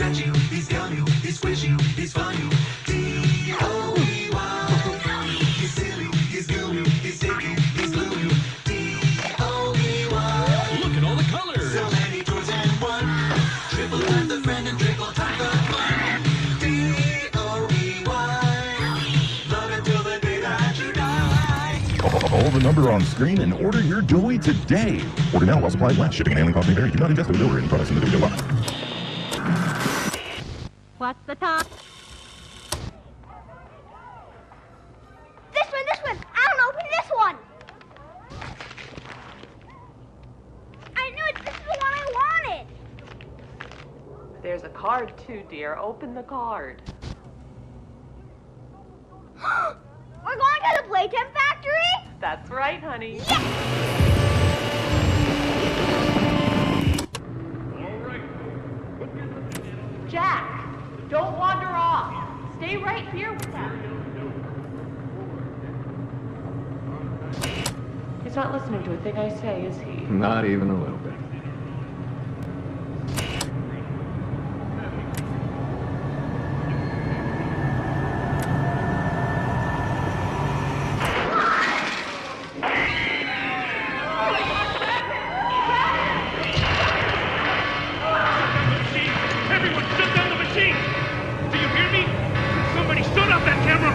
stretch you, he scale you, he squish you, he's fun you. D-O-E-Y. He's silly, he's gooey, he's sticky, he's glue you. D-O-E-Y. Look at all the colors. So many toys and one. Triple time the friend and triple time the fun. D-O-E-Y. Love it till the day that you die. Call the number on screen and order your Doughie today. Order now while supplies last. Shipping and handling costs may vary. Do not ingest or deliver any products in the Doughie box. What's the time? This one! I don't know, open this one! I knew it! This is the one I wanted! There's a card too, dear. Open the card. We're going to the Playtime Factory? That's right, honey. Jack, don't wander off. Stay right here with us. He's not listening to a thing I say, is he? Not even a little bit. Everyone, shut down the machine! Do you hear me? Somebody shut off that camera!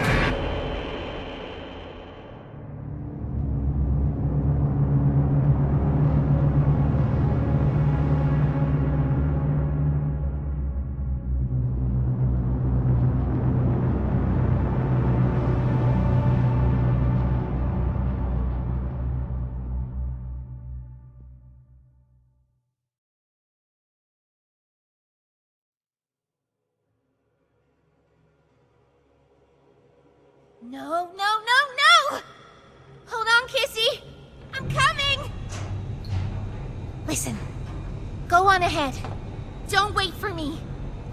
No! Hold on, Kissy! I'm coming! Listen, go on ahead. Don't wait for me.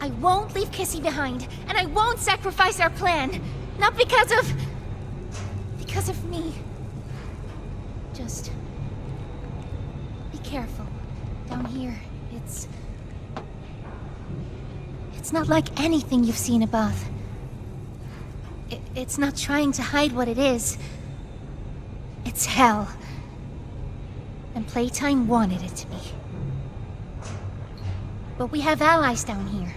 I won't leave Kissy behind, and I won't sacrifice our plan. Not because of me. Just be careful. Down here, it's not like anything you've seen above. It's not trying to hide what it is. It's hell. And Playtime wanted it to be. But we have allies down here.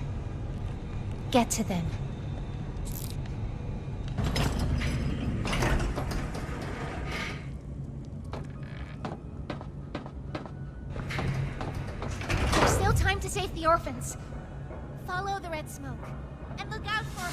Get to them. There's still time to save the orphans. Follow the red smoke. And look out for...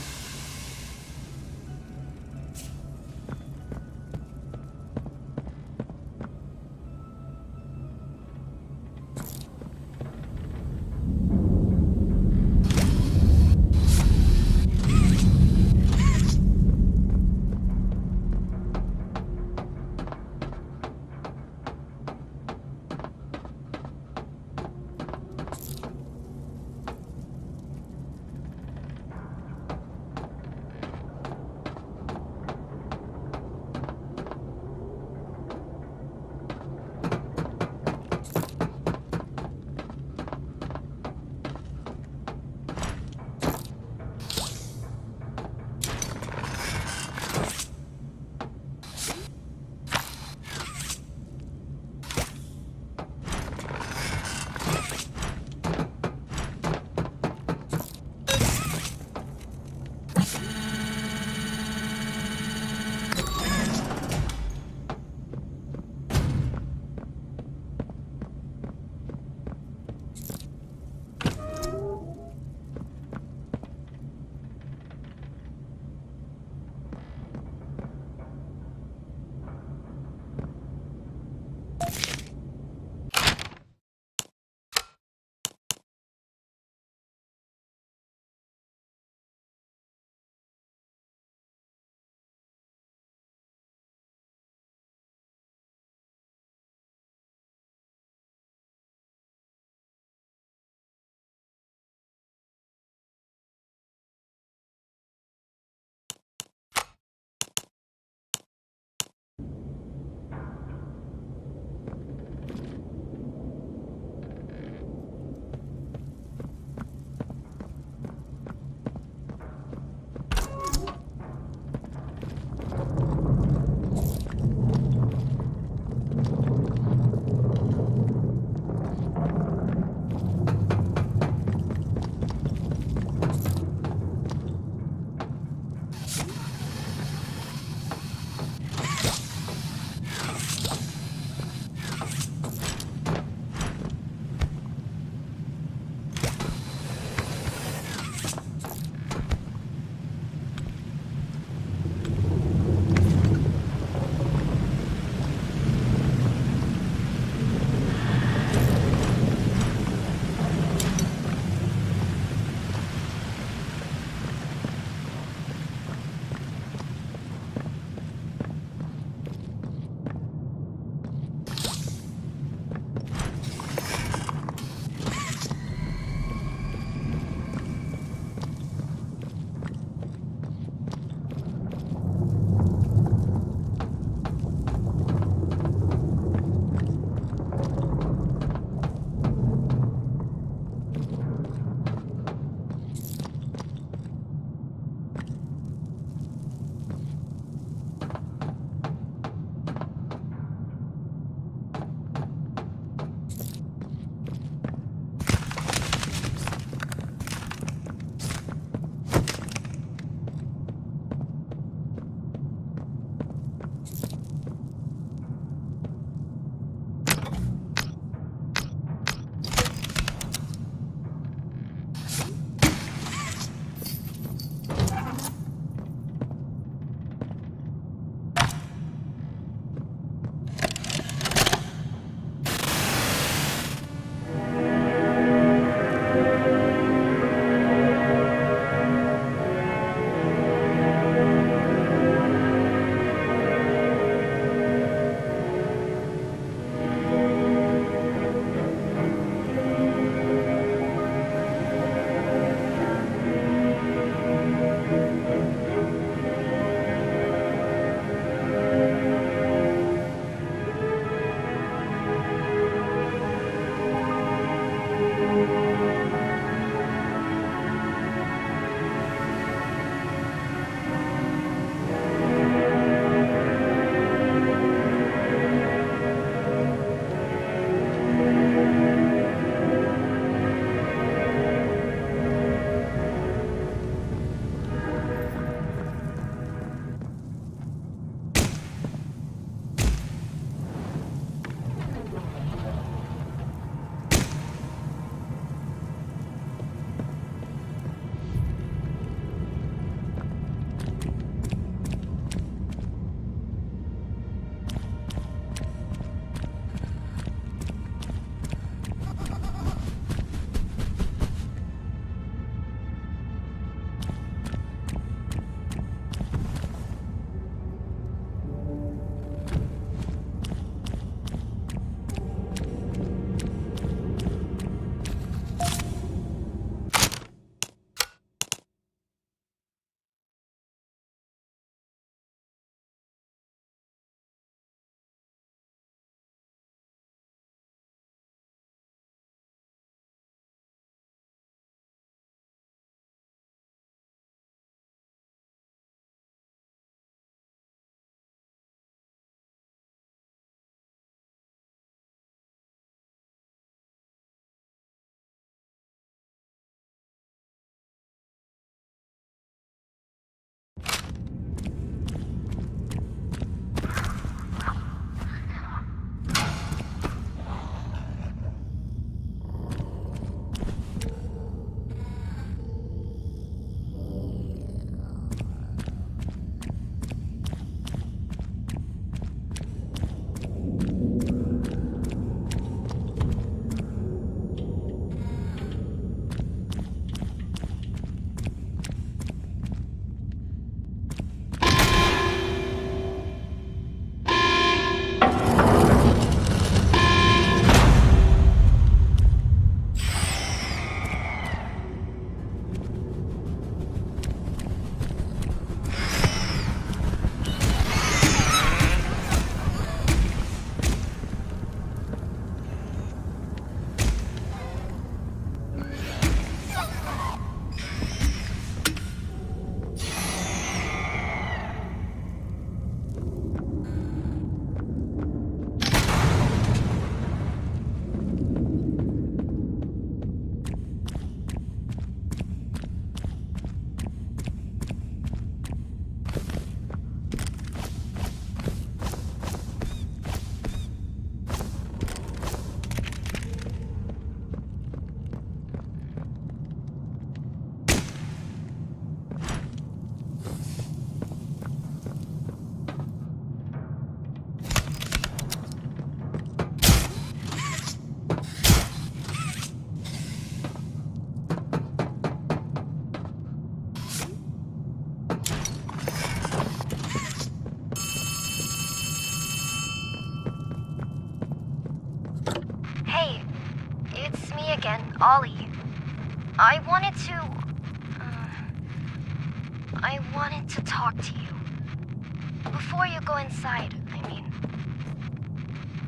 I wanted to talk to you. Before you go inside, I mean.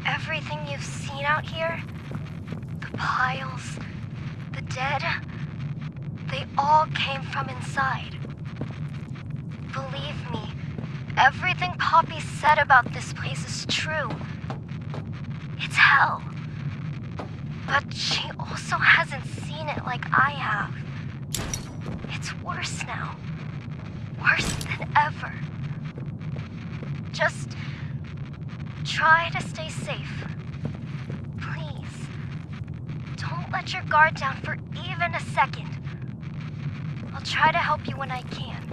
Everything you've seen out here, the piles, the dead, they all came from inside. Believe me, everything Poppy said about this place is true. It's hell. But she also hasn't seen it like I have. It's worse now. Worse than ever. Just try to stay safe. Please. Don't let your guard down for even a second. I'll try to help you when I can.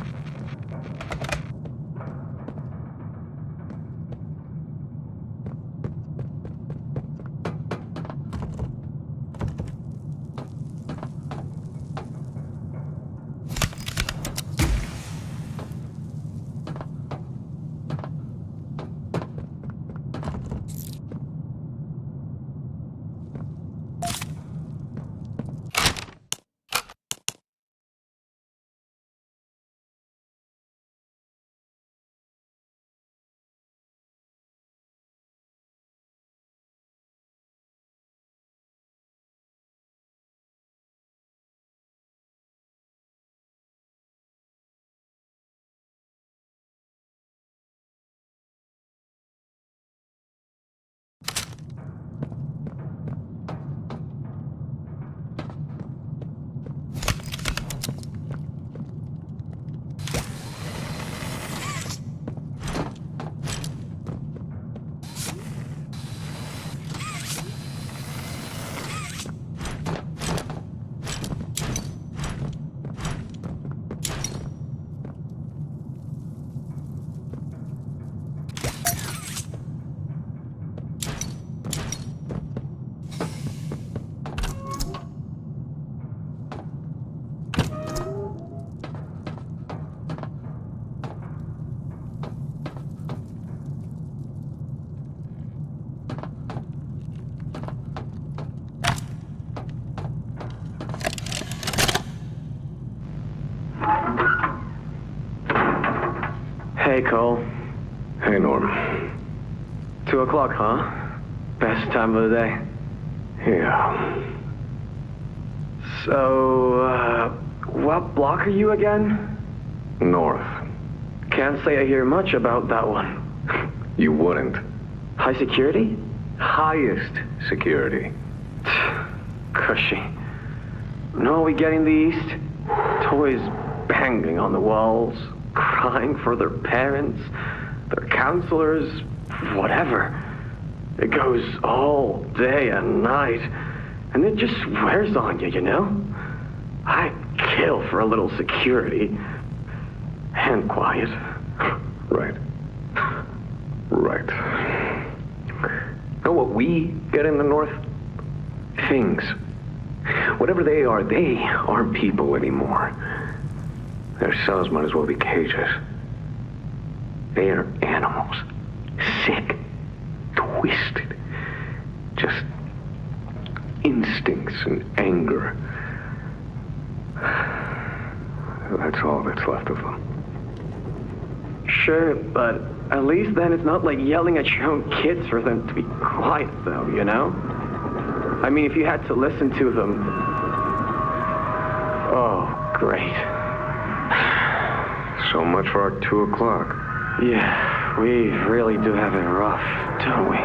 Hey, Cole. Hey, Norm. 2 o'clock, huh? Best time of the day. Yeah. So, what block are you again? North. Can't say I hear much about that one. You wouldn't. High security? Highest security. Cushy. No, we get in the east. Toys banging on the walls, crying for their parents, their counselors, whatever. It goes all day and night, and it just wears on you, you know? I kill for a little security. And quiet. Right. Right. Know what we get in the North? Things. Whatever they aren't people anymore. Their cells might as well be cages. They are animals. Sick. Twisted. Just instincts and anger. That's all that's left of them. Sure, but at least then it's not like yelling at your own kids for them to be quiet, though, you know? I mean, if you had to listen to them... Oh, great. So much for our 2 o'clock. Yeah, we really do have it rough, don't we?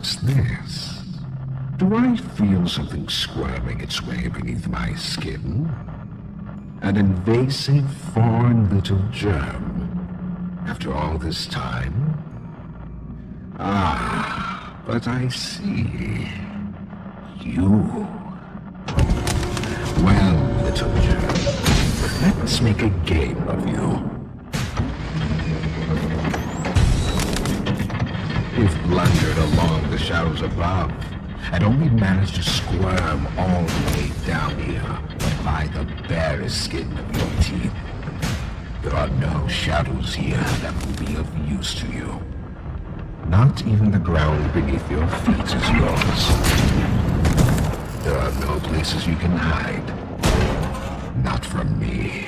What's this? Do I feel something squirming its way beneath my skin? An invasive foreign little germ. After all this time? Ah, but I see. You. Well, little germ, let's make a game of you. You've blundered along the shadows above, and only managed to squirm all the way down here by the barest skin of your teeth. There are no shadows here that will be of use to you. Not even the ground beneath your feet is yours. There are no places you can hide. Not from me.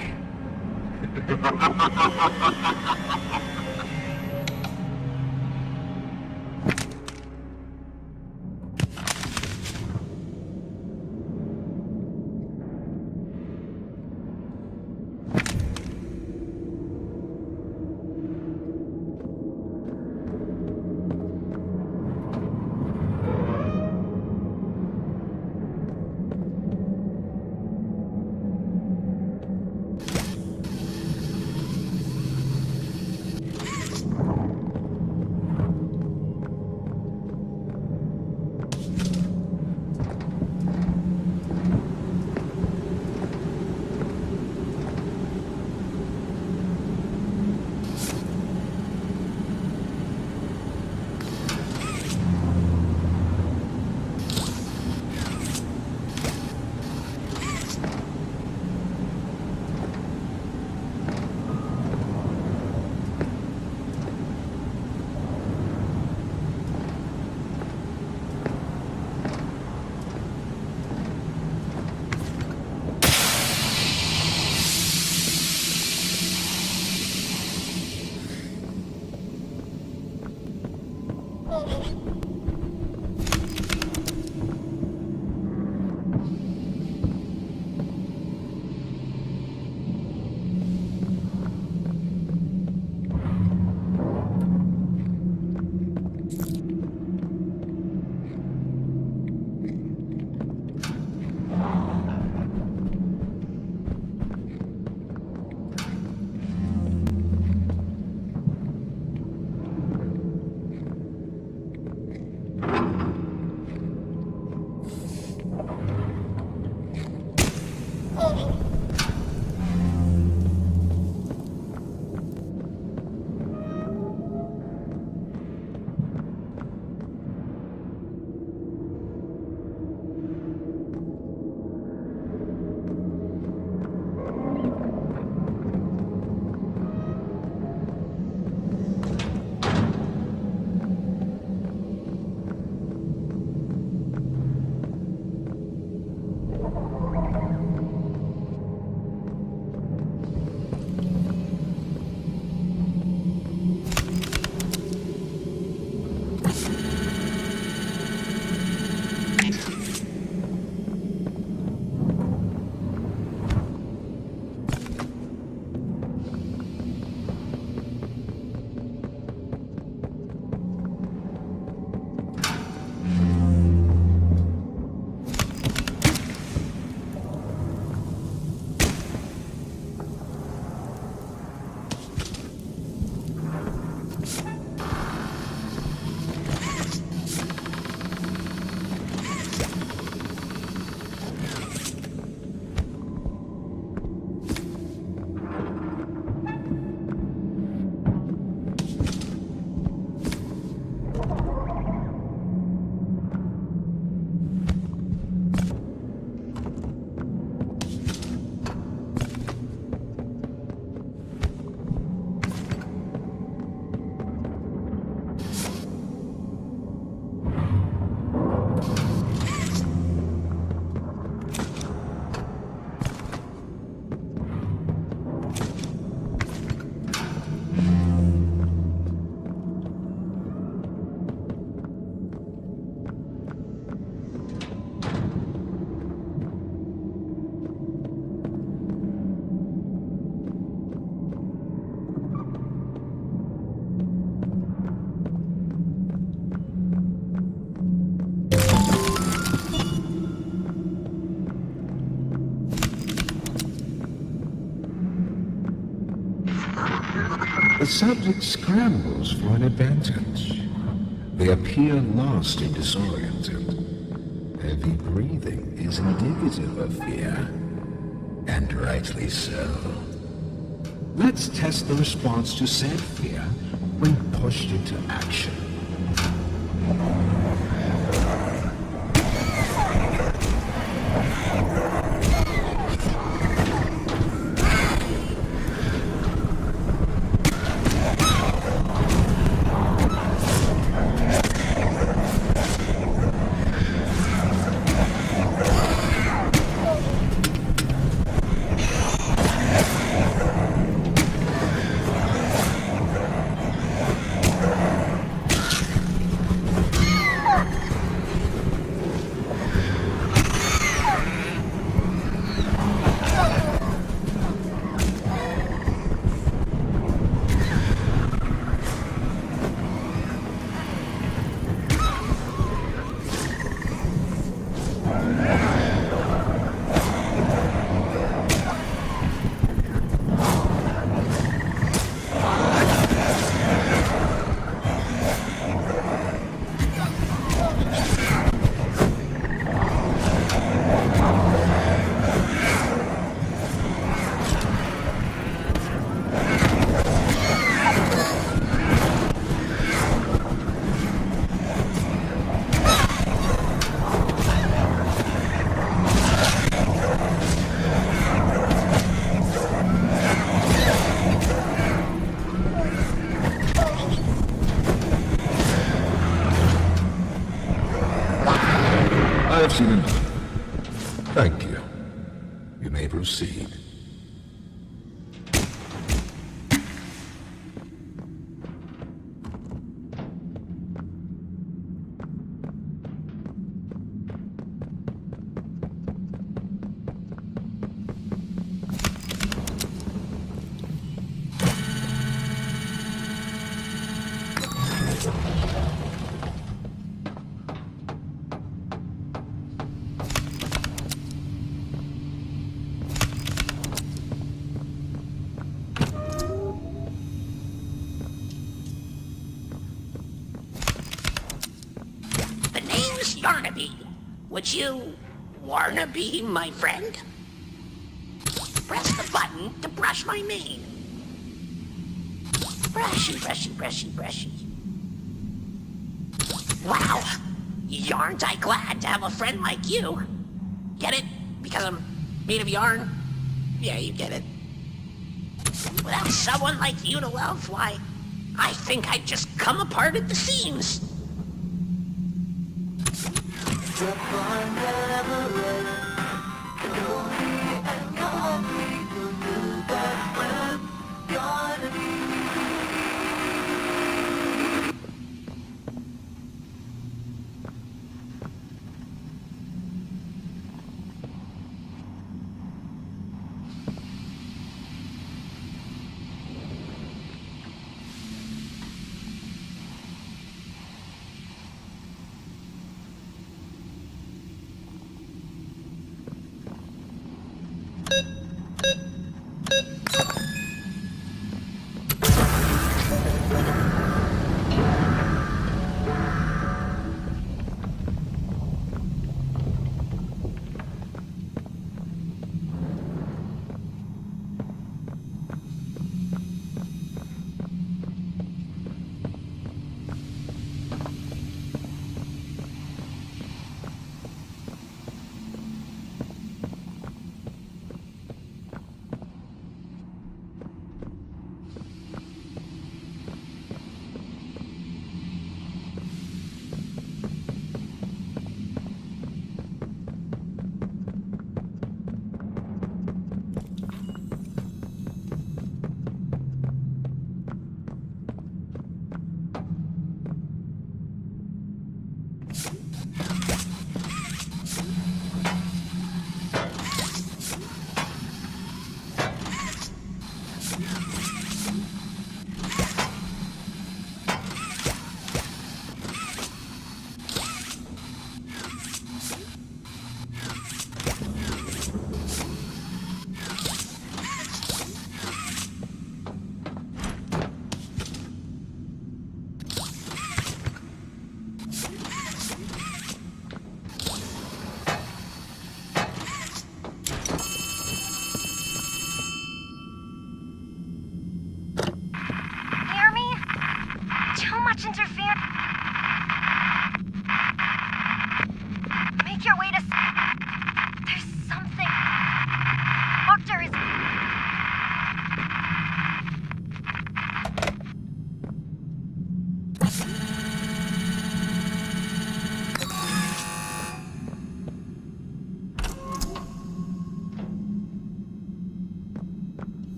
The subject scrambles for an advantage. They appear lost and disoriented. Heavy breathing is indicative of fear, and rightly so. Let's test the response to said fear when pushed into action. I've seen enough. Thank you. You may proceed. Yarnaby. Would you wanna be my friend? Press the button to brush my mane. Brushy, brushy, brushy, brushy. Wow, yarn't I glad to have a friend like you. Get it? Because I'm made of yarn? Yeah, you get it. Without someone like you to love, why, I think I'd just come apart at the seams.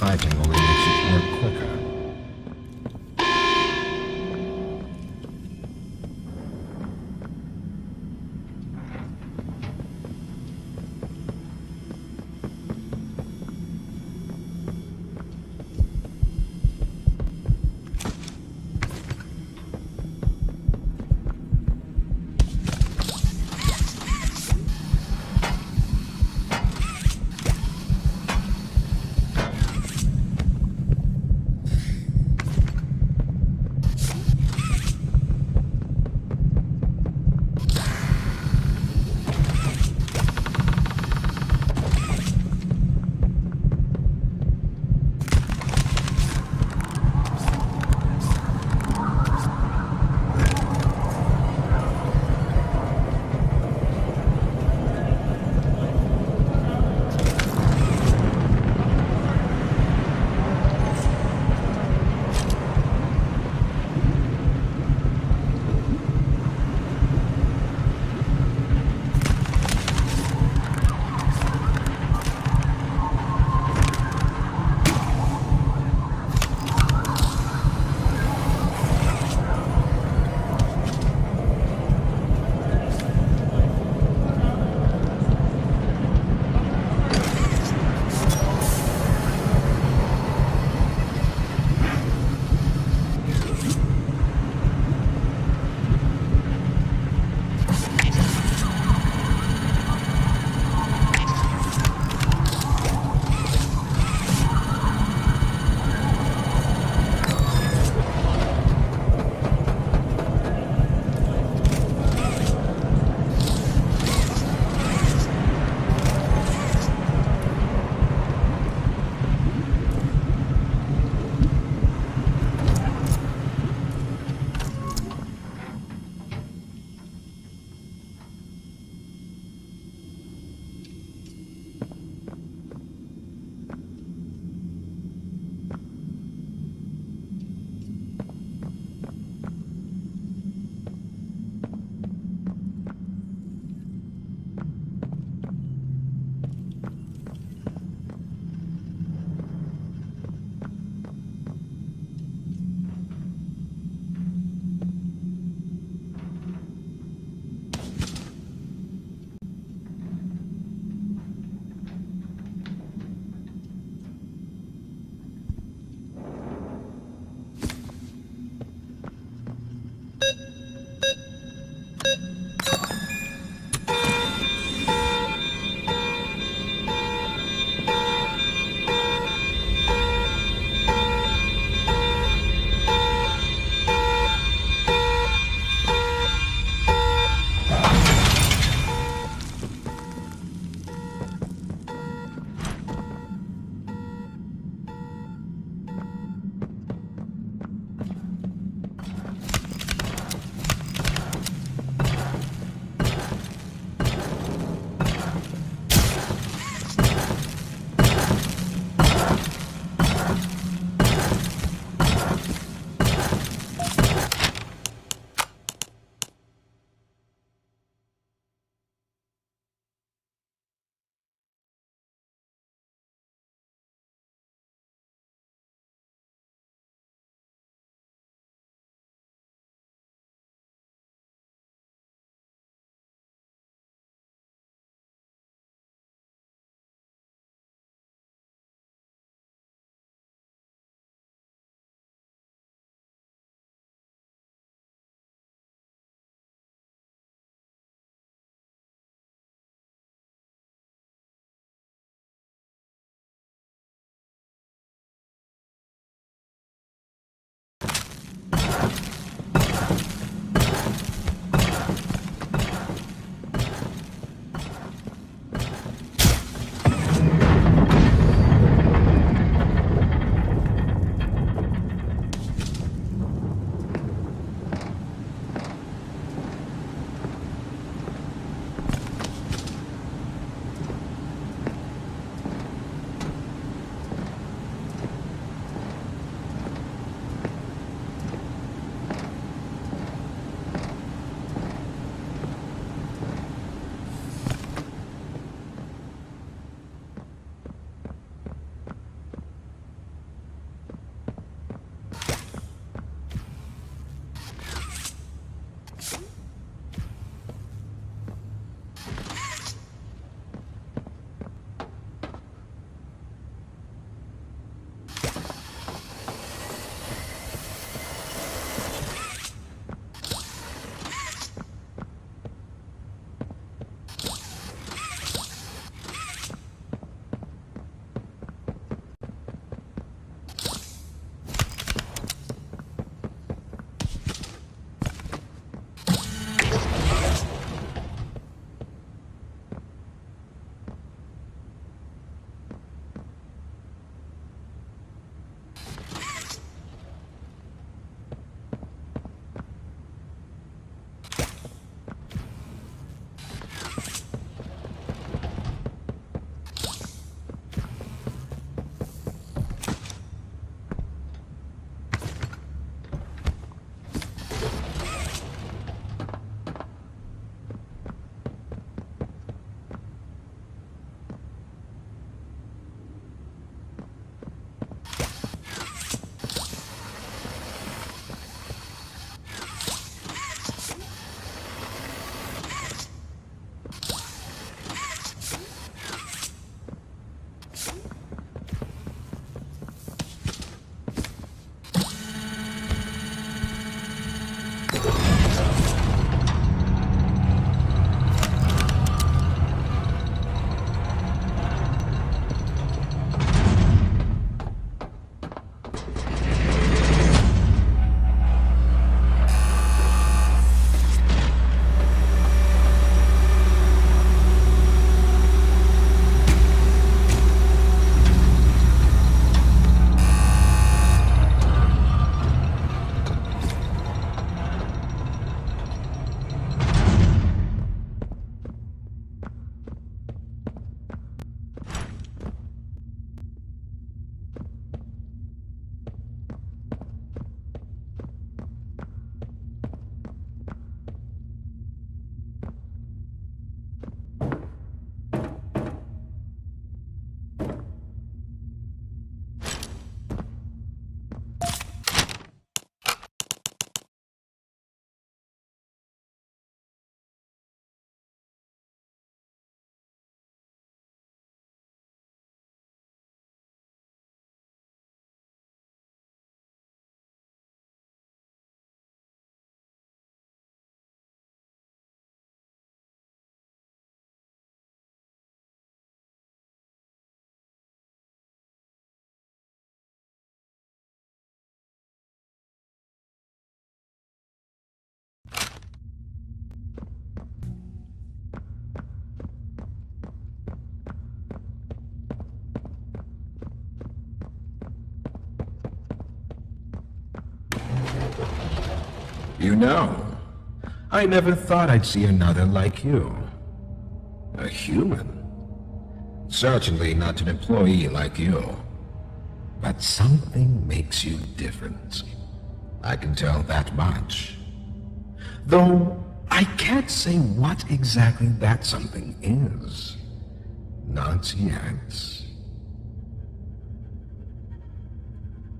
Fighting only makes it work quicker. you know, I never thought I'd see another like you. A human. Certainly not an employee like you. But something makes you different. I can tell that much. Though I can't say what exactly that something is. Not yet.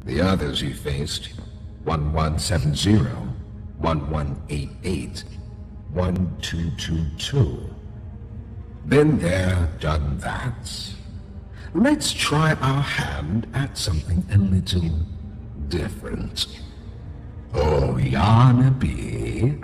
The others you faced, 1170, 1188, 1222. Been there, done that. Let's try our hand at something a little different. Oh, Yarnaby.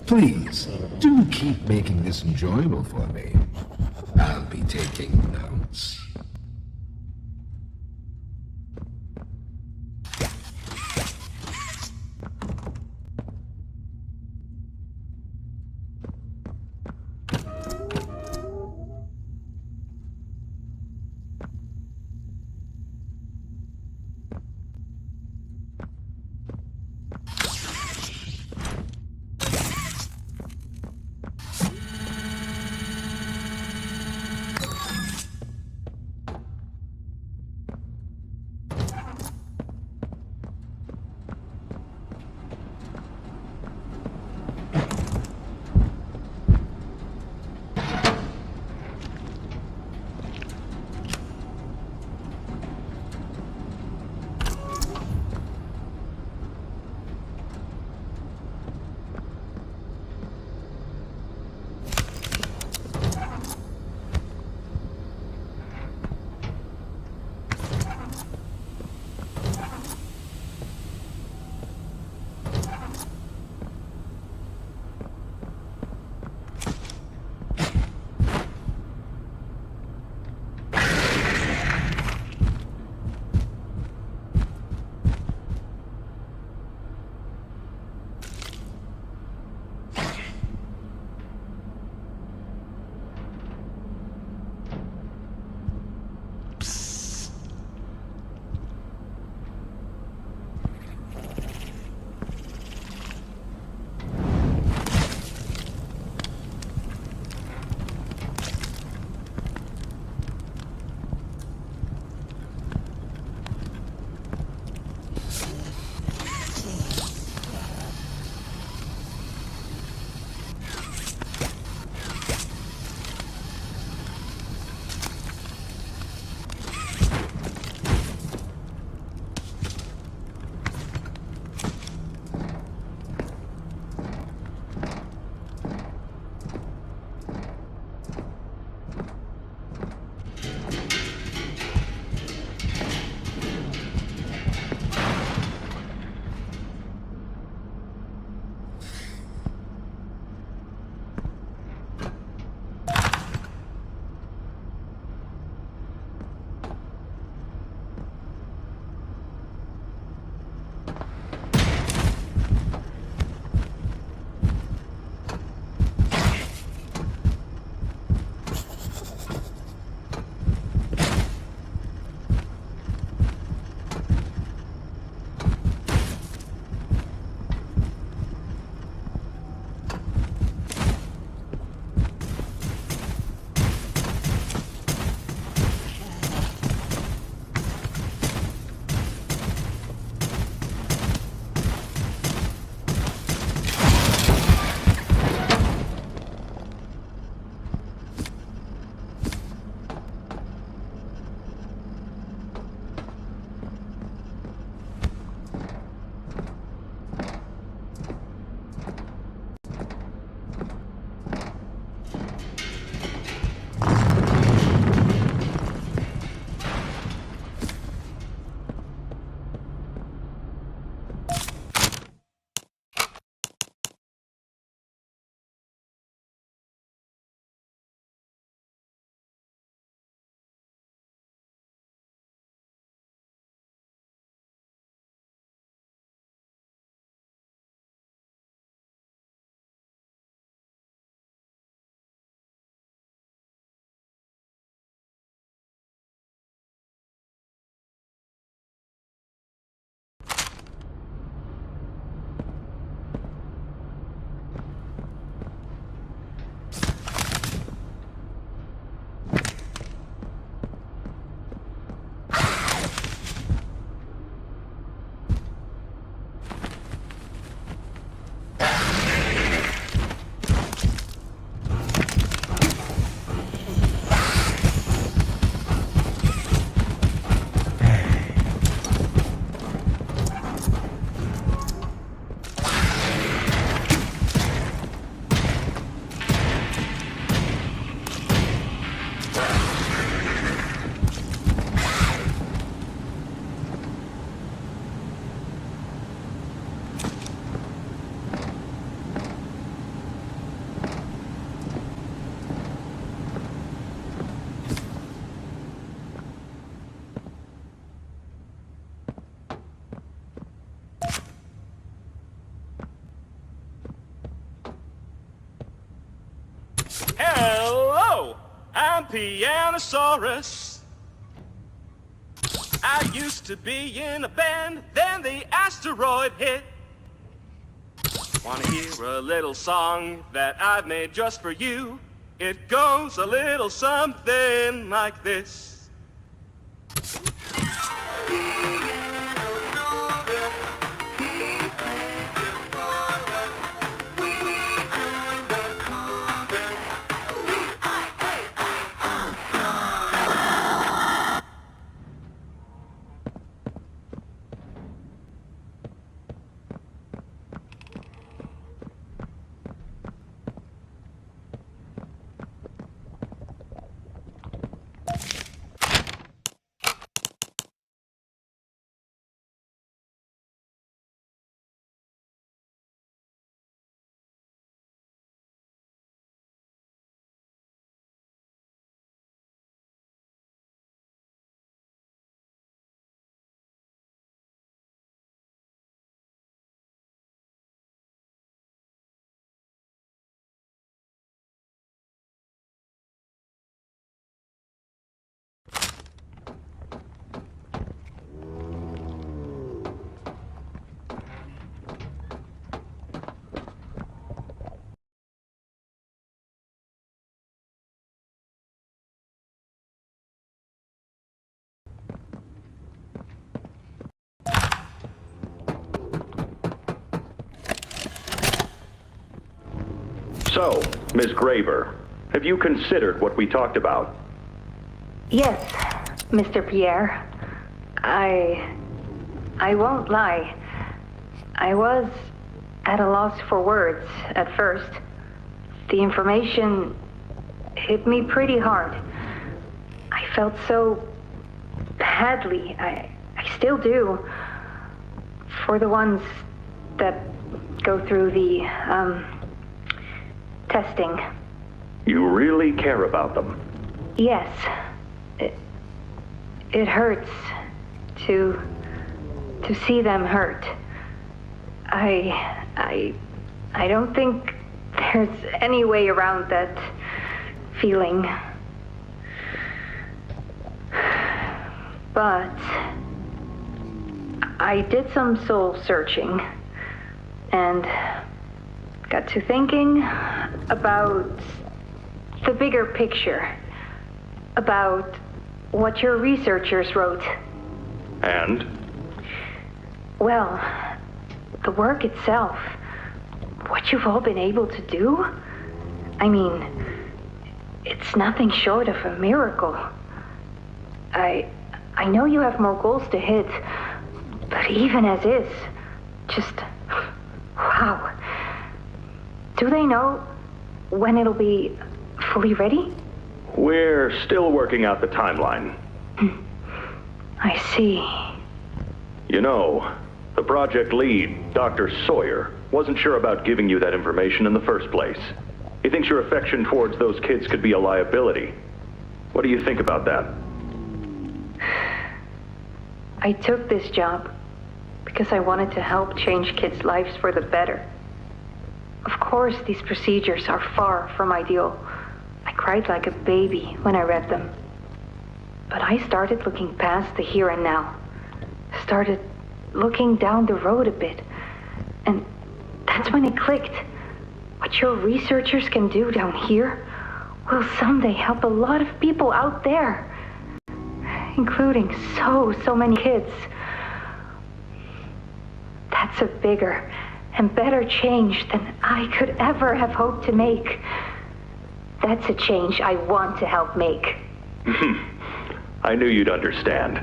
Please, do keep making this enjoyable for me. I'll be taking notes. I'm Pianosaurus. I used to be in a band, then the asteroid hit. Wanna hear a little song that I've made just for you? It goes a little something like this. So, Miss Graver, have you considered what we talked about? Yes, Mr. Pierre. I won't lie. I was at a loss for words at first. The information hit me pretty hard. I felt so badly. I still do. For the ones that go through the, testing. You really care about them? Yes. It hurts to see them hurt. I don't think there's any way around that feeling. But I did some soul searching and got to thinking about the bigger picture, about what your researchers wrote. And? Well, the work itself, what you've all been able to do, I mean, it's nothing short of a miracle. I know you have more goals to hit, but even as is, just, wow. Do they know when it'll be fully ready? We're still working out the timeline. I see. You know, the project lead, Dr. Sawyer, wasn't sure about giving you that information in the first place. He thinks your affection towards those kids could be a liability. What do you think about that? I took this job because I wanted to help change kids' lives for the better. Of course, these procedures are far from ideal. I cried like a baby when I read them. But I started looking past the here and now. Started looking down the road a bit. And that's when it clicked. What your researchers can do down here will someday help a lot of people out there. Including so many kids. That's a bigger and better change than I could ever have hoped to make. That's a change I want to help make. I knew you'd understand.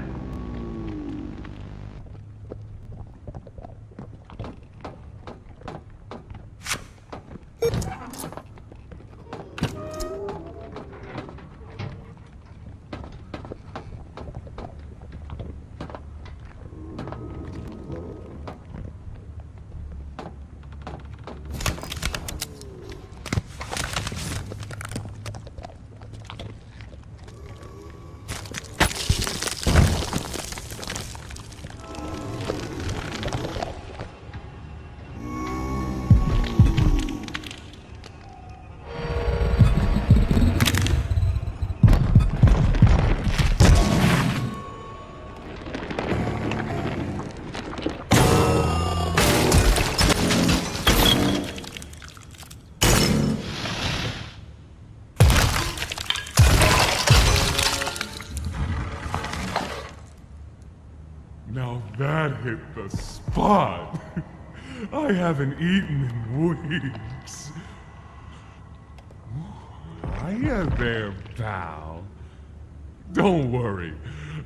hit the spot. I haven't eaten in weeks. Hiya there, pal. Don't worry,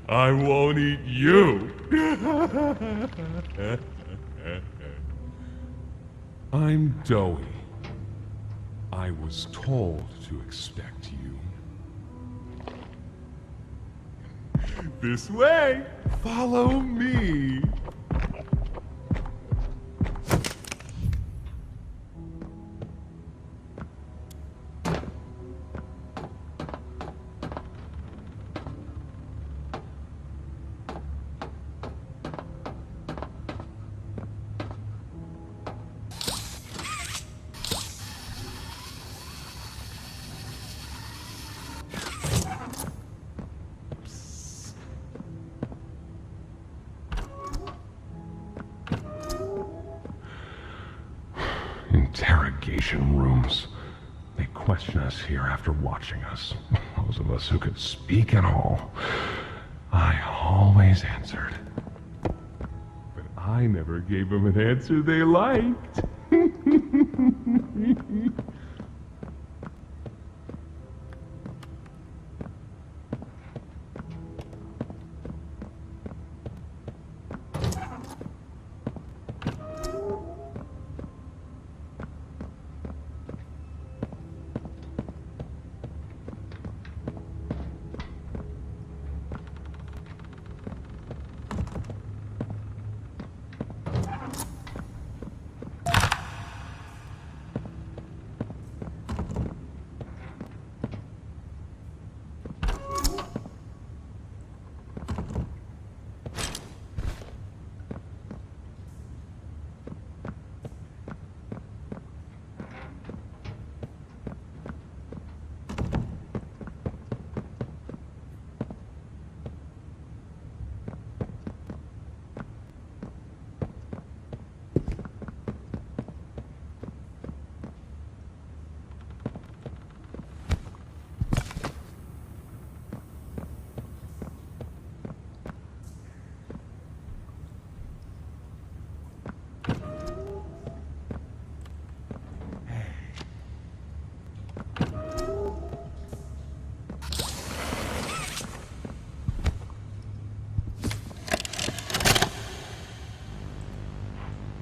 I won't eat you. I'm Doughy. I was told to expect you. This way! Follow me! Interrogation rooms. They question us here after watching us. Those of us who could speak at all. I always answered. But I never gave them an answer they liked.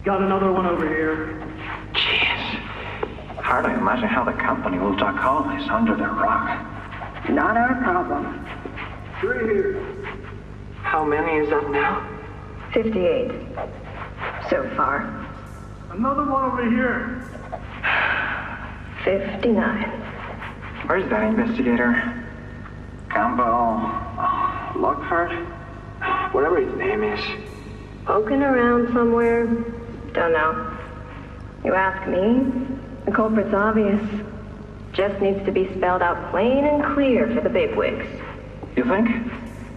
Got another one over here. Jeez. Hard to imagine how the company will tuck all this under their rug. Not our problem. 3 here. How many is that now? 58. So far. Another one over here. 59. Where's that investigator? Campbell... Lockhart? Whatever his name is. Poking around somewhere. Don't know. You ask me, the culprit's obvious. Just needs to be spelled out plain and clear for the bigwigs. You think?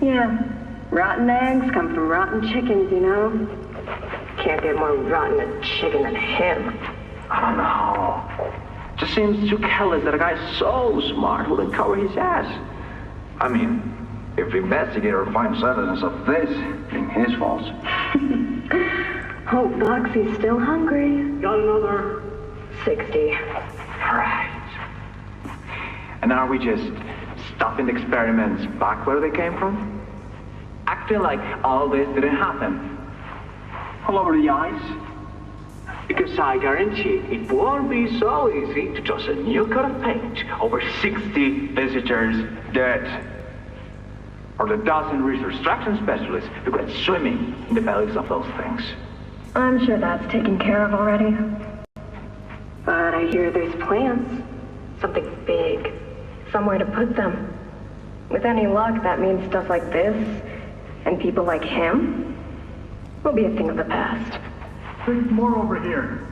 Yeah. Rotten eggs come from rotten chickens, you know? Can't get more rotten a chicken than him. I don't know. Just seems too careless that a guy so smart wouldn't cover his ass. I mean, if the investigator finds evidence of this being his fault. Hope Boxy's still hungry. Got another. 60. Right. And are we just stopping the experiments back where they came from? Acting like all this didn't happen. All over the ice? Because I guarantee it won't be so easy to toss a new coat of paint over 60 visitors dead. Or the dozen research extraction specialists who got swimming in the bellies of those things. I'm sure that's taken care of already. But I hear there's plans. Something big. Somewhere to put them. With any luck, that means stuff like this, and people like him, will be a thing of the past. There's more over here.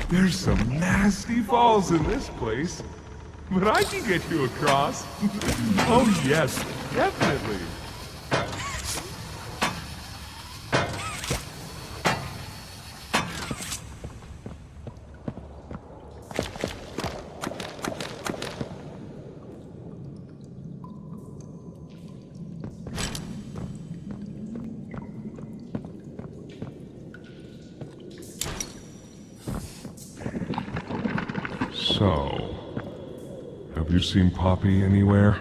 There's some nasty falls in this place. But I can get you across. Oh yes, definitely. So, have you seen Poppy anywhere?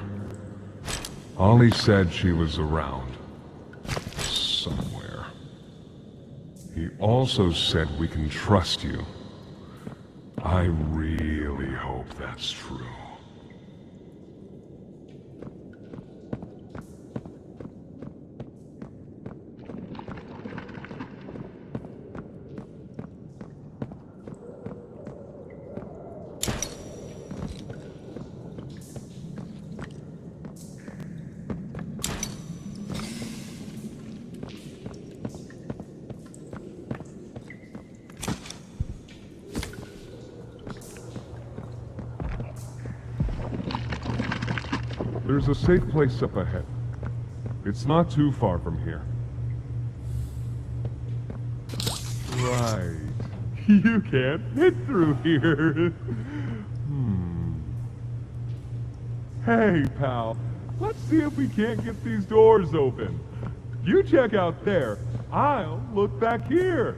Ollie said she was around. Somewhere. He also said we can trust you. I really hope that's true. There's a safe place up ahead. It's not too far from here. Right. You can't fit through here. Hey, pal. Let's see if we can't get these doors open. You check out there. I'll look back here.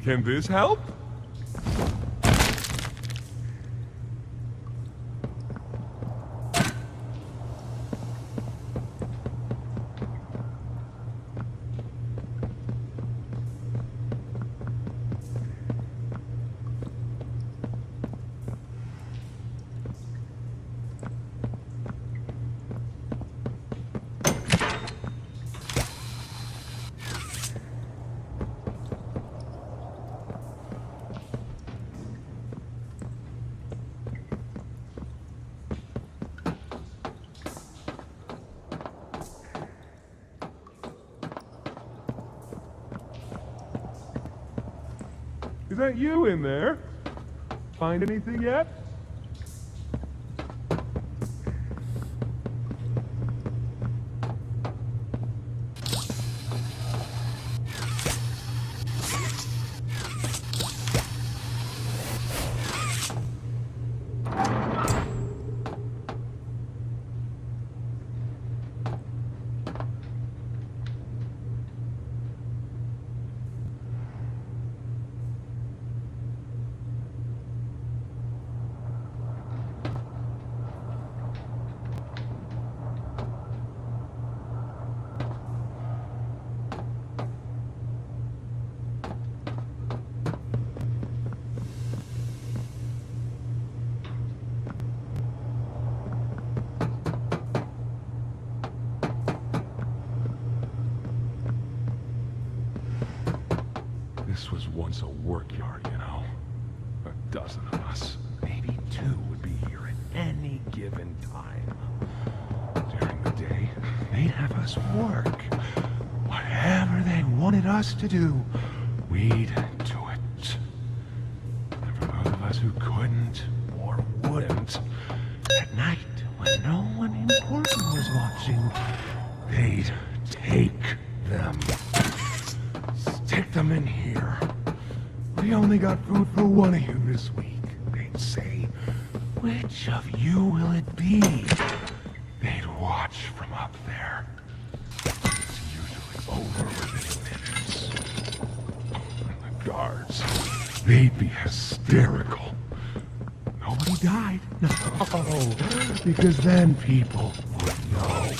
Can this help? Is that you in there? Find anything yet? This was once a work yard, you know. A dozen of us, maybe two, would be here at any given time. During the day, they'd have us work. Whatever they wanted us to do, we'd do it. And for those of us who couldn't or wouldn't, at night, when no one important was watching, they'd take them. Stick them in here. We only got food for one of you this week. They'd say, which of you will it be? They'd watch from up there. It's usually over within minutes. And the guards, they'd be hysterical. died. No, because then people would know.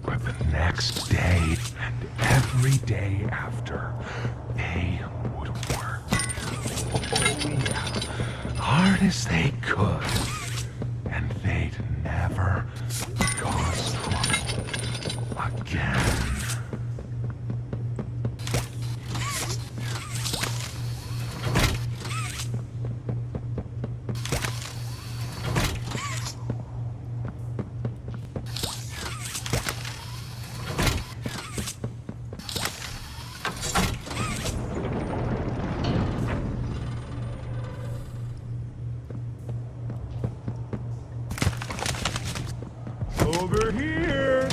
But the next day and every day after, they would work. Oh yeah, hard as they could. And they'd never cause trouble again. Over here!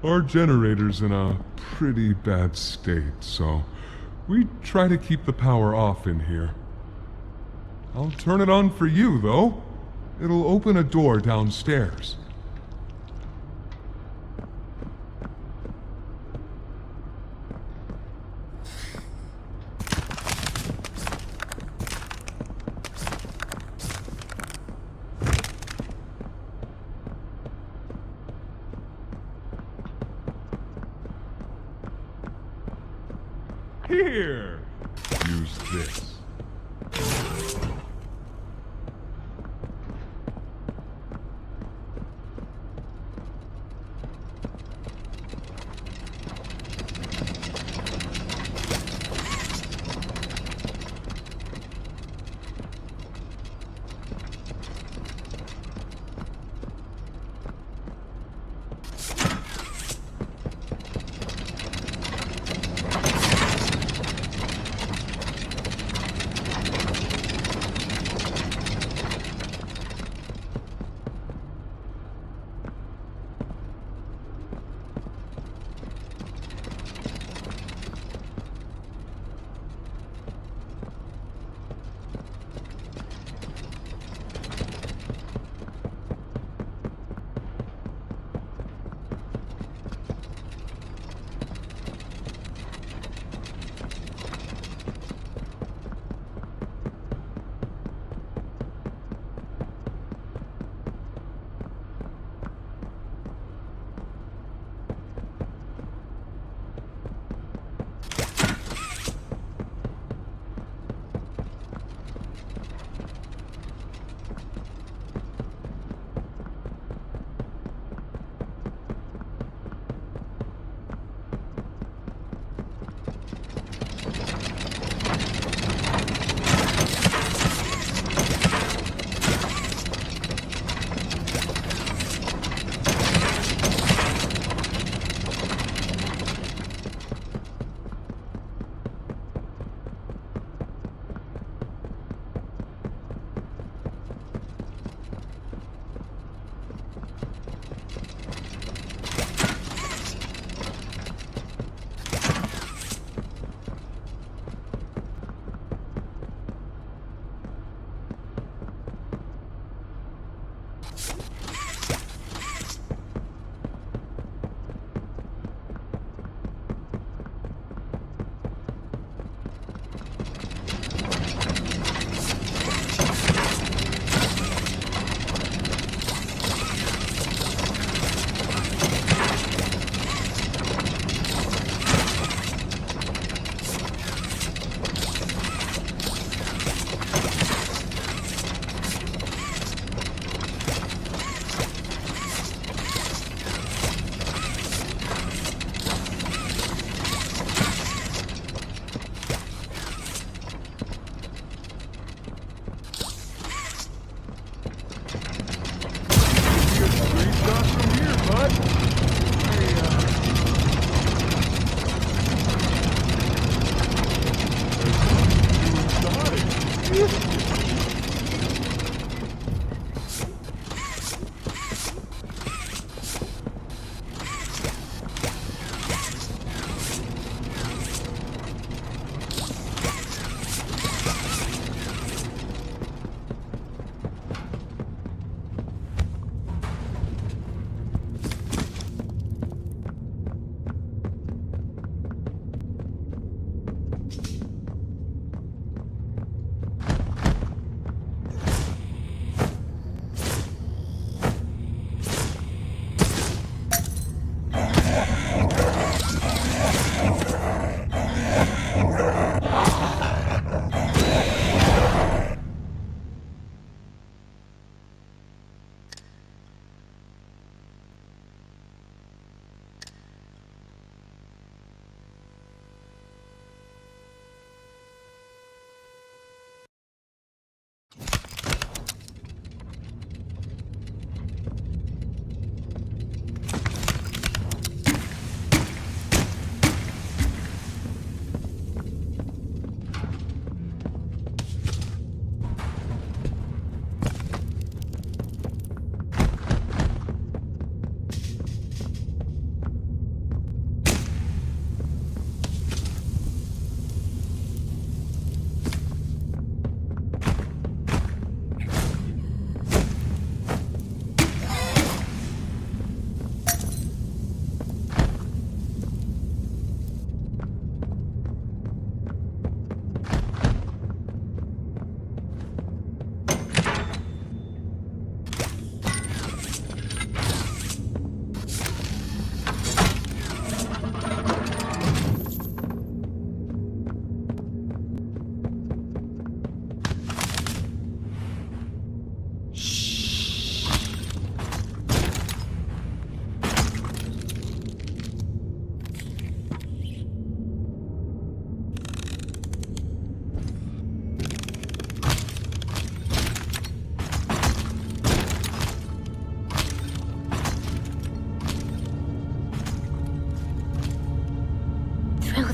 Our generator's in a pretty bad state, so we try to keep the power off in here. I'll turn it on for you, though. It'll open a door downstairs. Here! Use this.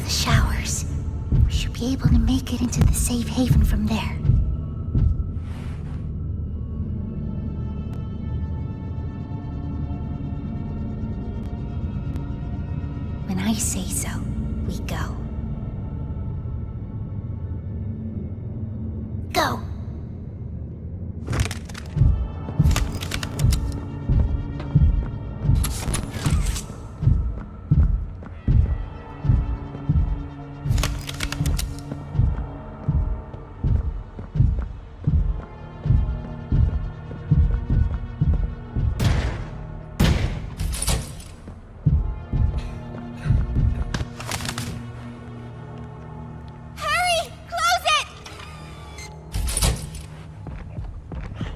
the showers. We should be able to make it into the safe haven from there. When I say so, we go. Go!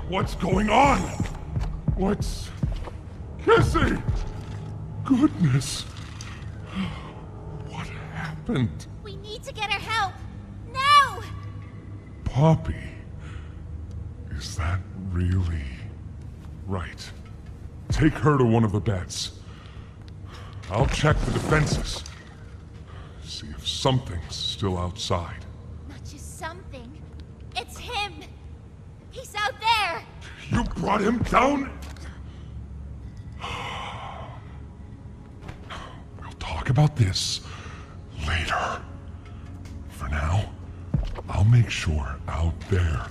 What's going on? What's... Cassie! Goodness. What happened? We need to get her help. Now! Poppy. Is that really... Right. Take her to one of the beds. I'll check the defenses. See if something's still outside. Not just something. It's him! He's out there! You brought him down? We'll talk about this later. For now, I'll make sure out there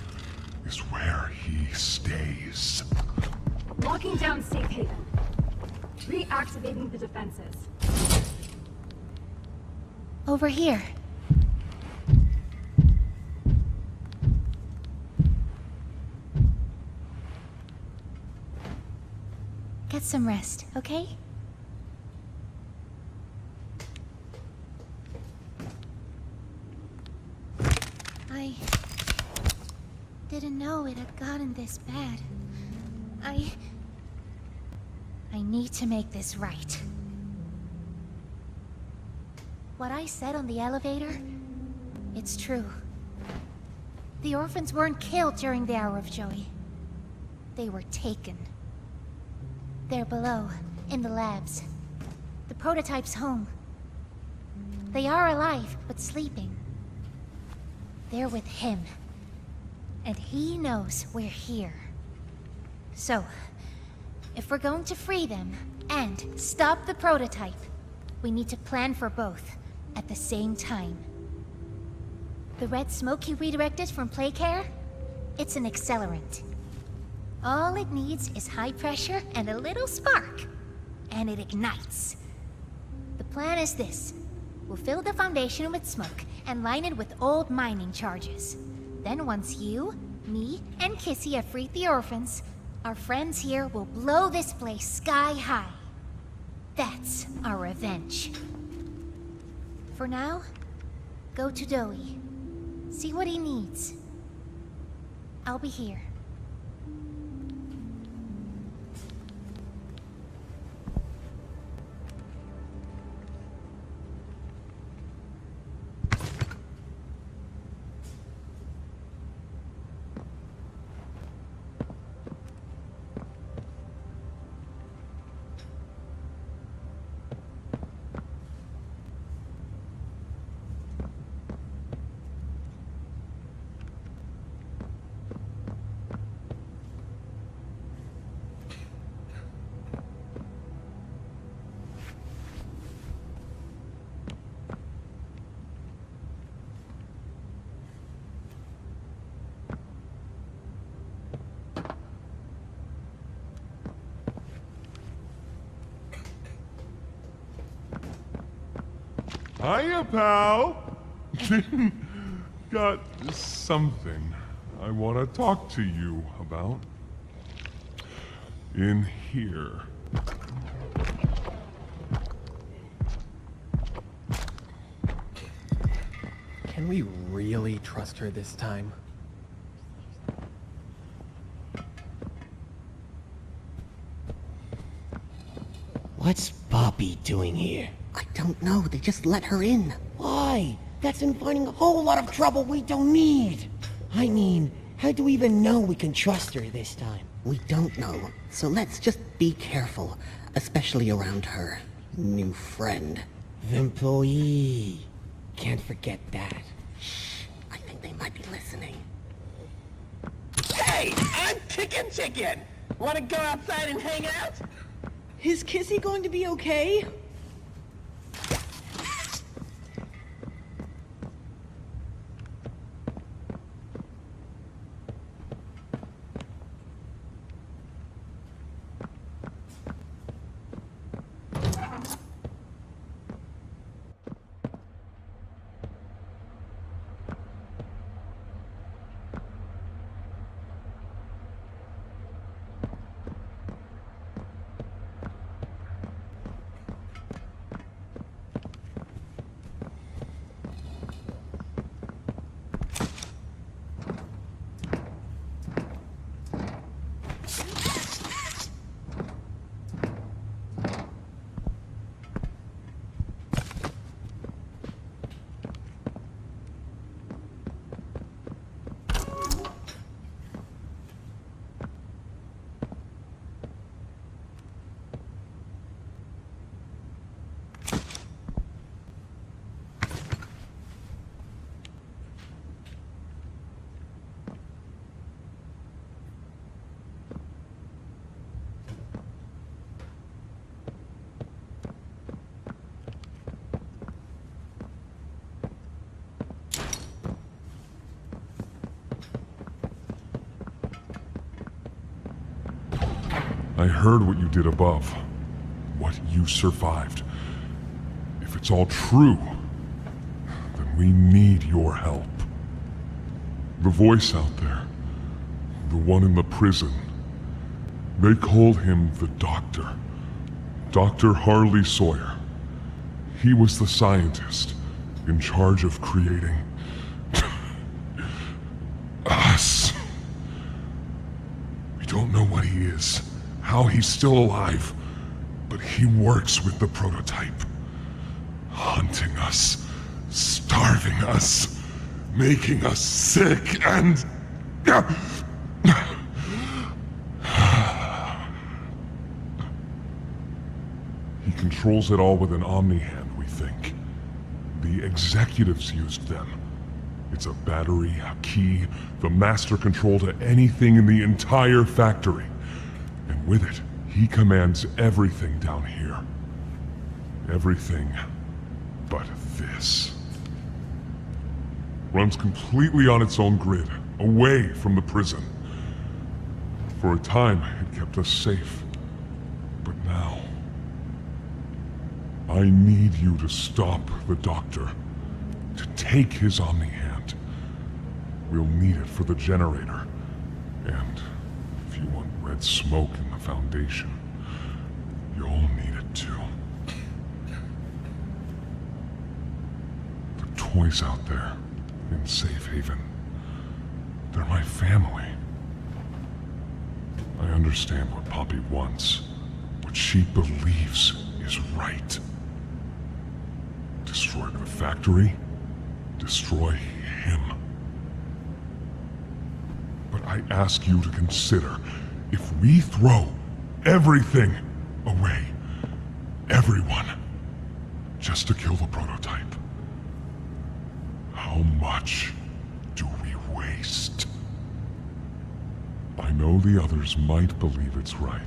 is where he stays. Locking down safe haven. Reactivating the defenses. Over here. Get some rest, okay? I didn't know it had gotten this bad. I need to make this right. What I said on the elevator, it's true. The orphans weren't killed during the Hour of Joey. They were taken. They're below, in the labs. The prototype's home. They are alive, but sleeping. They're with him. And he knows we're here. So, if we're going to free them, and stop the prototype, we need to plan for both, at the same time. The red smoke you redirected from Playcare? It's an accelerant. All it needs is high pressure and a little spark, and it ignites. The plan is this. We'll fill the foundation with smoke and line it with old mining charges. Then once you, me, and Kissy have freed the orphans, our friends here will blow this place sky high. That's our revenge. For now, go to Doey. See what he needs. I'll be here. Hiya, pal! Got something I want to talk to you about. In here. Can we really trust her this time? What's Poppy doing here? I don't know. They just let her in. Why? That's inviting a whole lot of trouble we don't need. I mean, how do we even know we can trust her this time? We don't know. So let's just be careful, especially around her new friend. The employee. can't forget that. Shh, I think they might be listening. Hey, I'm Chicken Chicken! Wanna go outside and hang out? Is Kissy going to be okay? I heard what you did above. What you survived. If it's all true, then we need your help. The voice out there, the one in the prison, they called him the Doctor. Dr. Harley Sawyer. He was the scientist in charge of creating us. We don't know what he is, how he's still alive, but he works with the prototype. Hunting us, starving us, making us sick, and... He controls it all with an Omni-Hand, we think. The executives used them. It's a battery, a key, the master control to anything in the entire factory. And with it, he commands everything down here. Everything but this. Runs completely on its own grid, away from the prison. For a time, it kept us safe. But now... I need you to stop the Doctor. To take his Omni-Hand. We'll need it for the generator. And if you want red smoke in the Foundation, you'll need it too. The toys out there in Safe Haven, they're my family. I understand what Poppy wants, what she believes is right. Destroy the factory, destroy him. But I ask you to consider, if we throw everything away, everyone, just to kill the prototype, how much do we waste? I know the others might believe it's right,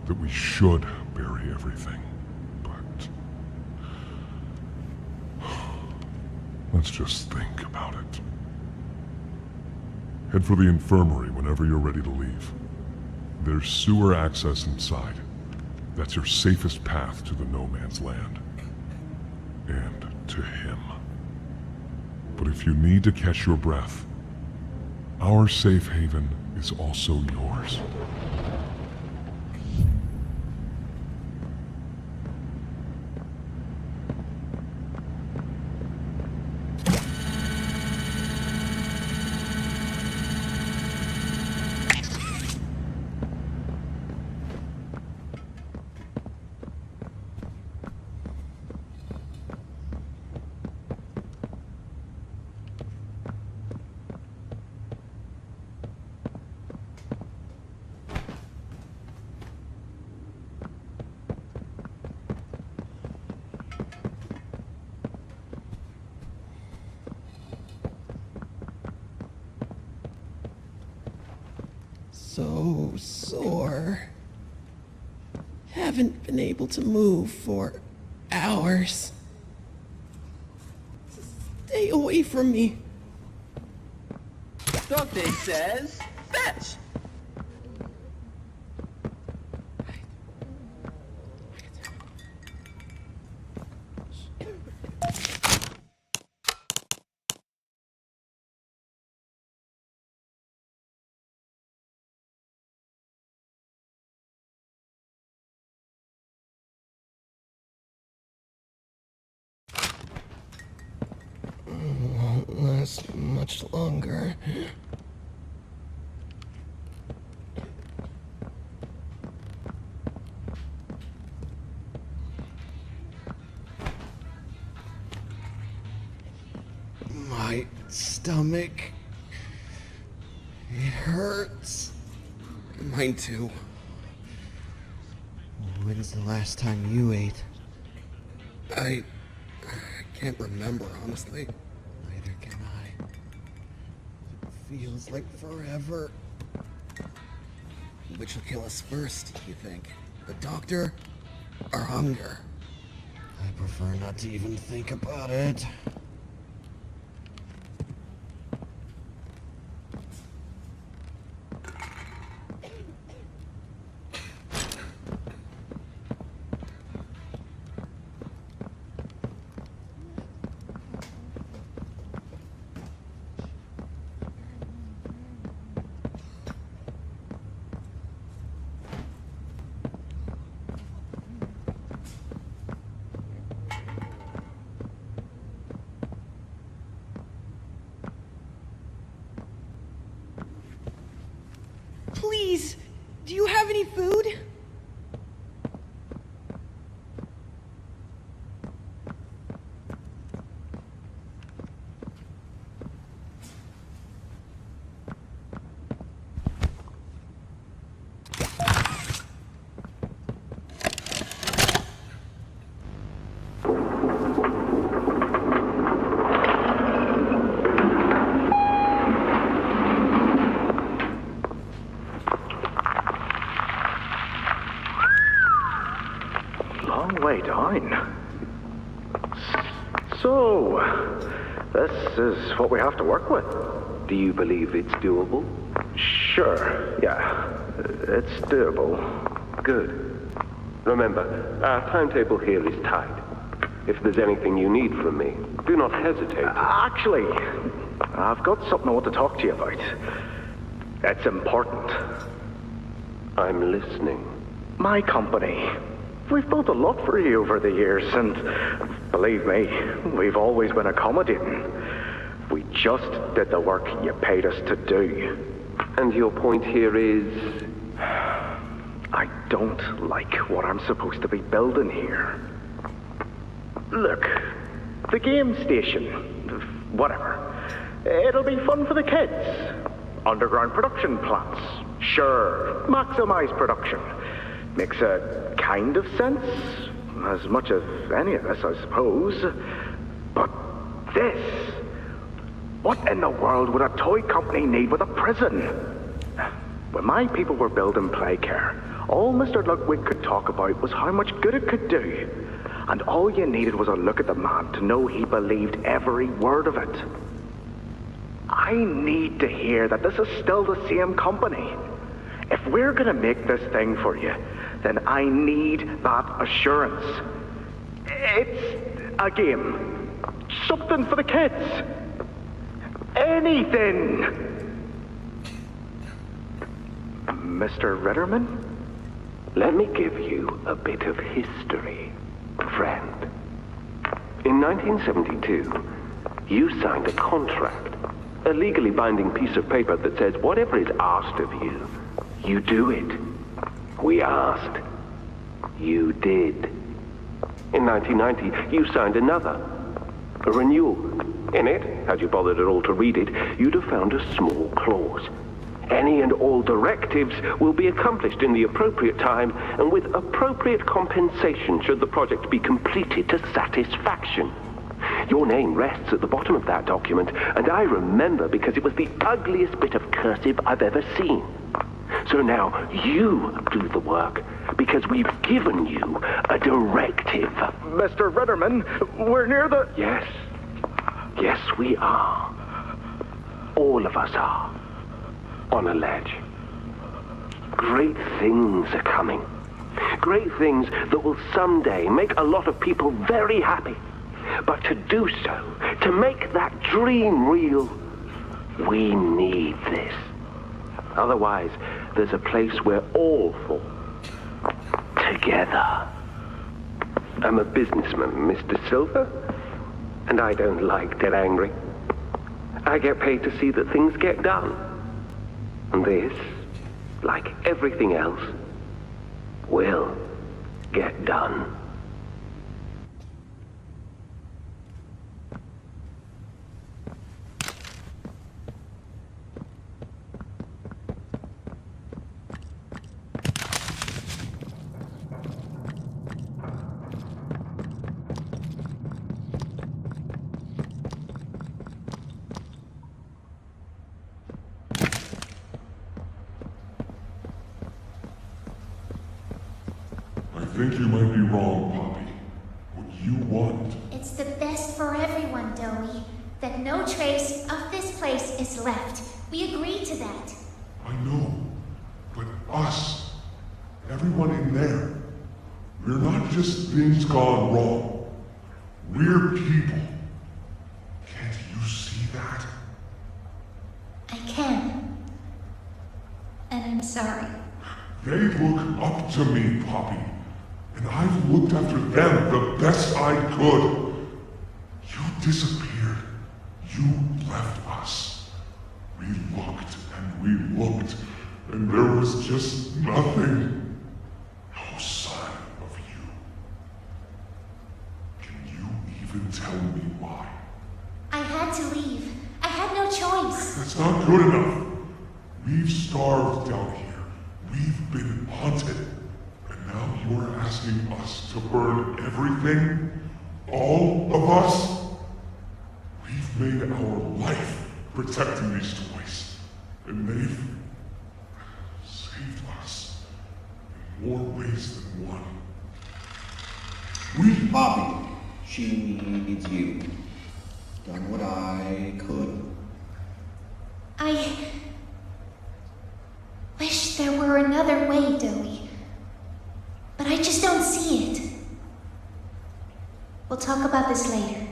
that we should bury everything, but... let's just think about it. Head for the infirmary whenever you're ready to leave. There's sewer access inside. That's your safest path to the No Man's Land. And to him. But if you need to catch your breath, our safe haven is also yours. so sore. Haven't been able to move for hours. Stay away from me. Doctor says, fetch! Won't last much longer. My stomach. It hurts. Mine too. When's the last time you ate? I can't remember, honestly. Neither can I. It feels like forever. Which will kill us first, you think? The doctor or hunger? I prefer not to even think about it. Please, do you have any food? Way down. So, this is what we have to work with. Do you believe it's doable? Sure, yeah. It's doable. Good. Remember, our timetable here is tight. If there's anything you need from me, do not hesitate. Actually, I've got something I want to talk to you about. It's important. I'm listening. My company. We've built a lot for you over the years, and believe me, we've always been accommodating. We just did the work you paid us to do. And your point here is? I don't like what I'm supposed to be building here. Look, the game station, whatever, it'll be fun for the kids. Underground production plants, sure, maximize production. Makes a kind of sense, as much as any of this, I suppose. But this, what in the world would a toy company need with a prison? When my people were building Playcare, all Mr. Ludwig could talk about was how much good it could do. And all you needed was a look at the man to know he believed every word of it. I need to hear that this is still the same company. If we're gonna make this thing for you, then I need that assurance. It's a game. Something for the kids. Anything. Mr. Ritterman? Let me give you a bit of history, friend. In 1972, you signed a contract. A legally binding piece of paper that says whatever is asked of you, you do it. We asked. You did. In 1990, you signed another. A renewal. In it, had you bothered at all to read it, you'd have found a small clause. Any and all directives will be accomplished in the appropriate time and with appropriate compensation should the project be completed to satisfaction. Your name rests at the bottom of that document, and I remember because it was the ugliest bit of cursive I've ever seen. So now you do the work, because we've given you a directive. Mr. Ritterman, we're near the... Yes. Yes, we are. All of us are. On a ledge. Great things are coming. Great things that will someday make a lot of people very happy. But to do so, to make that dream real, we need this. Otherwise, there's a place we're all for. Together. I'm a businessman, Mr. Silver, and I don't like to get angry. I get paid to see that things get done. And this, like everything else, will get done. I think you might be wrong, Poppy. What you want... It's the best for everyone, Dowie. That no trace of this place is left. We agreed to that. I know. But us, everyone in there, we're not just things gone wrong. We're people. Can't you see that? I can. And I'm sorry. They look up to me, Poppy. And I've looked after them the best I could. You disappeared. You left us. We looked and we looked, and there was just nothing. No sign of you. Can you even tell me why? I had to leave. I had no choice. That's not good enough. We've starved down here. We've been haunted. And now you're asking us to burn everything? All of us? We've made our life protecting these toys. And they've saved us in more ways than one. We, Poppy, she needs you. Done what I could. I wish there were another way, Dowie. But I just don't see it. We'll talk about this later.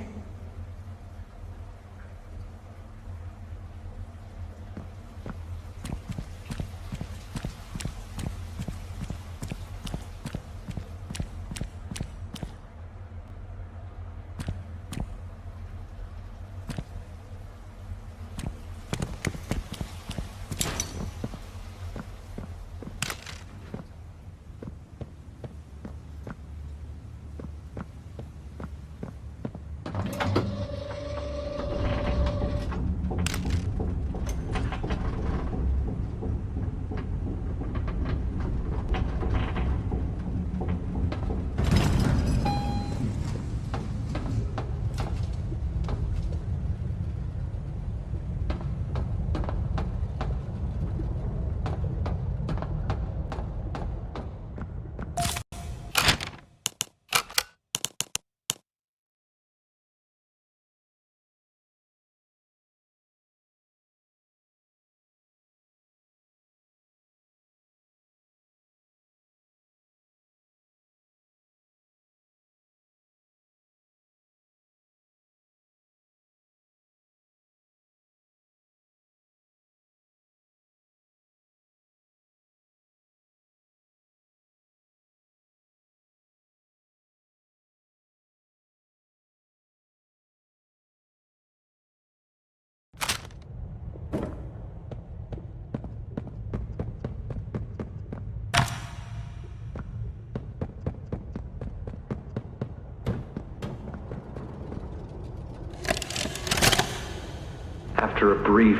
After a brief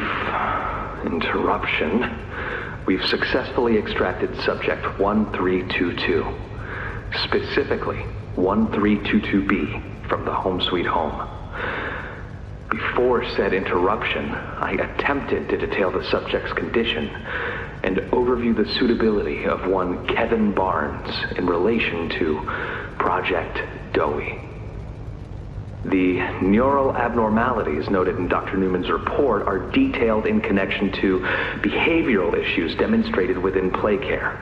interruption, we've successfully extracted subject 1322, specifically 1322B from the Home Sweet Home. Before said interruption, I attempted to detail the subject's condition and overview the suitability of one Kevin Barnes in relation to Project Dowie. The neural abnormalities noted in Dr. Newman's report are detailed in connection to behavioral issues demonstrated within PlayCare.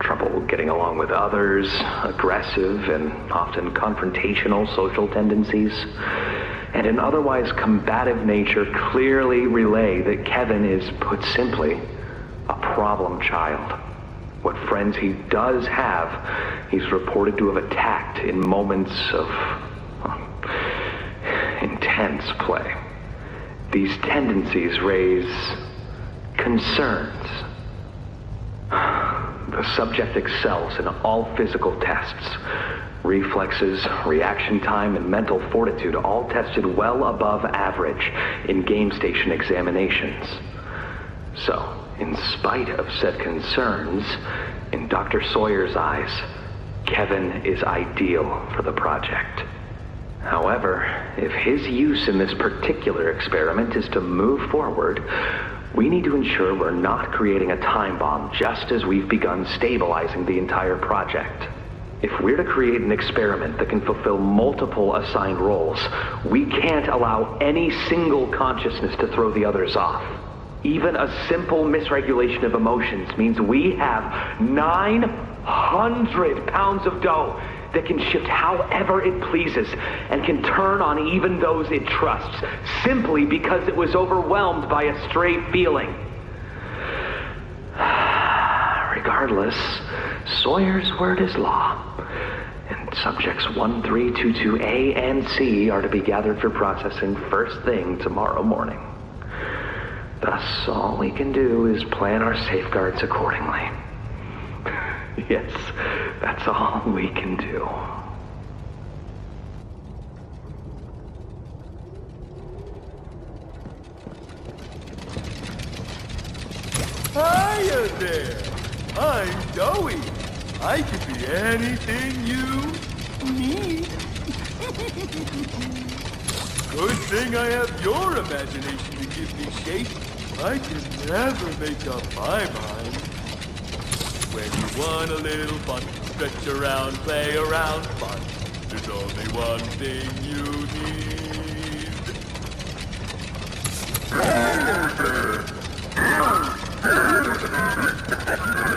Trouble getting along with others, aggressive and often confrontational social tendencies, and an otherwise combative nature clearly relay that Kevin is, put simply, a problem child. What friends he does have, he's reported to have attacked in moments of intense play. These tendencies raise concerns. The subject excels in all physical tests. Reflexes, reaction time, and mental fortitude all tested well above average in game station examinations. So, in spite of said concerns, in Dr. Sawyer's eyes, Kevin is ideal for the project. However, if his use in this particular experiment is to move forward, we need to ensure we're not creating a time bomb just as we've begun stabilizing the entire project. If we're to create an experiment that can fulfill multiple assigned roles, we can't allow any single consciousness to throw the others off. Even a simple misregulation of emotions means we have 900 pounds of dough that can shift however it pleases and can turn on even those it trusts, simply because it was overwhelmed by a stray feeling. Regardless, Sawyer's word is law, and subjects 1322A and C are to be gathered for processing first thing tomorrow morning. Thus, all we can do is plan our safeguards accordingly. Yes, that's all we can do. Hiya there! I'm Dowie. I can be anything you need. Good thing I have your imagination to give me shape. I can never make up my mind. When you want a little fun, stretch around, play around, fun. There's only one thing you need.